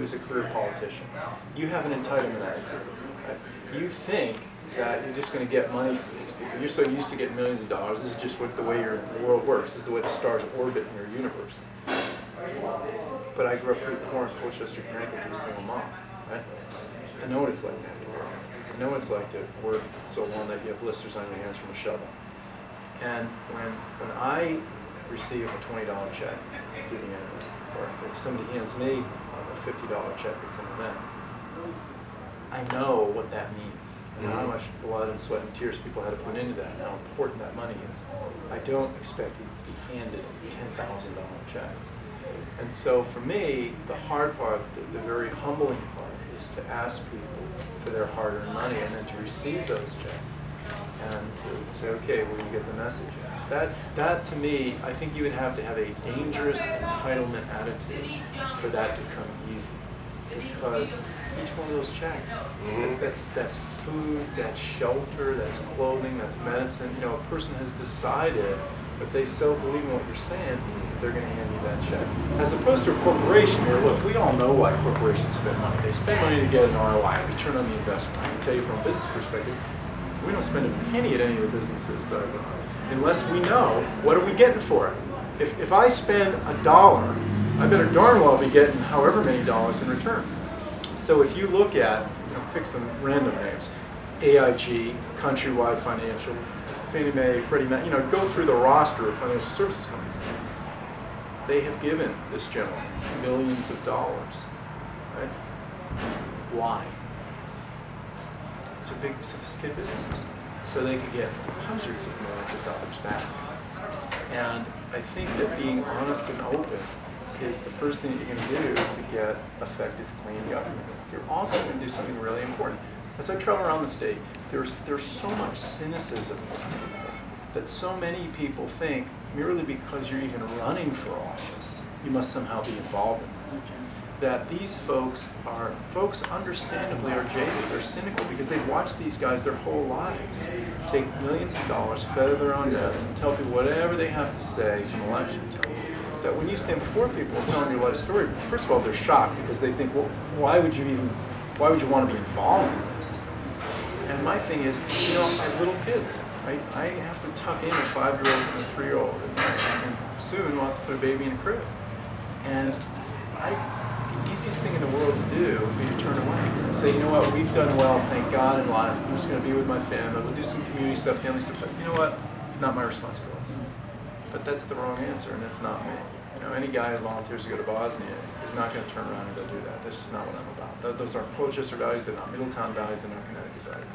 as a career politician. You have an entitlement attitude. Right? You think that you're just going to get money from these people. You're so used to getting millions of dollars. This is just the way your world works. This is the way the stars orbit in your universe. But I grew up pretty poor in Colchester, Connecticut, to a single mom. Right? I know what it's like to have to work. I know what it's like to work so long that you have blisters on your hands from a shovel. And when I receive a $20 check through the internet, or if somebody hands me a $50 check at some event, I know what that means, and how much blood and sweat and tears people had to put into that, and how important that money is. I don't expect you to be handed $10,000 checks. And so for me, the hard part, the very humbling part, is to ask people for their hard-earned money and then to receive those checks and to say, okay, well, you get the message. That to me, I think you would have to have a dangerous entitlement attitude for that to come easy. Because each one of those checks, that's food, that's shelter, that's clothing, that's medicine. You know, a person has decided that they so believe in what you're saying, they're going to hand you that check. As opposed to a corporation where, look, we all know why corporations spend money. They spend money to get an ROI, a return on the investment. I can tell you from a business perspective, we don't spend a penny at any of the businesses that I run, unless we know what are we getting for it. If I spend $1, I better darn well be getting however many dollars in return. So if you look at, pick some random names, AIG, Countrywide Financial, Fannie Mae, Freddie Mac, go through the roster of financial services companies. They have given this gentleman millions of dollars, right? Why? These are big, sophisticated businesses. So they could get hundreds of millions of dollars back. And I think that being honest and open is the first thing that you're going to do to get effective, clean government. You're also going to do something really important. As I travel around the state, there's so much cynicism that so many people think merely because you're even running for office, you must somehow be involved in this. That these folks understandably are jaded, they're cynical because they've watched these guys their whole lives take millions of dollars, feather their own nests, and tell people whatever they have to say from election time. That when you stand before people and tell them your life story, first of all, they're shocked because they think, well, why would you want to be involved in this? And my thing is, I have little kids. I have to tuck in a 5-year-old and a 3-year-old, and soon we'll have to put a baby in a crib. And the easiest thing in the world to do would be to turn away and say, you know what, we've done well, thank God, in life. I'm just going to be with my family. We'll do some community stuff, family stuff. But you know what? Not my responsibility. But that's the wrong answer, and it's not me. Any guy who volunteers to go to Bosnia is not going to turn around and go do that. That's just not what I'm about. Those aren't Colchester values. They're not Middletown values. They're not Connecticut values.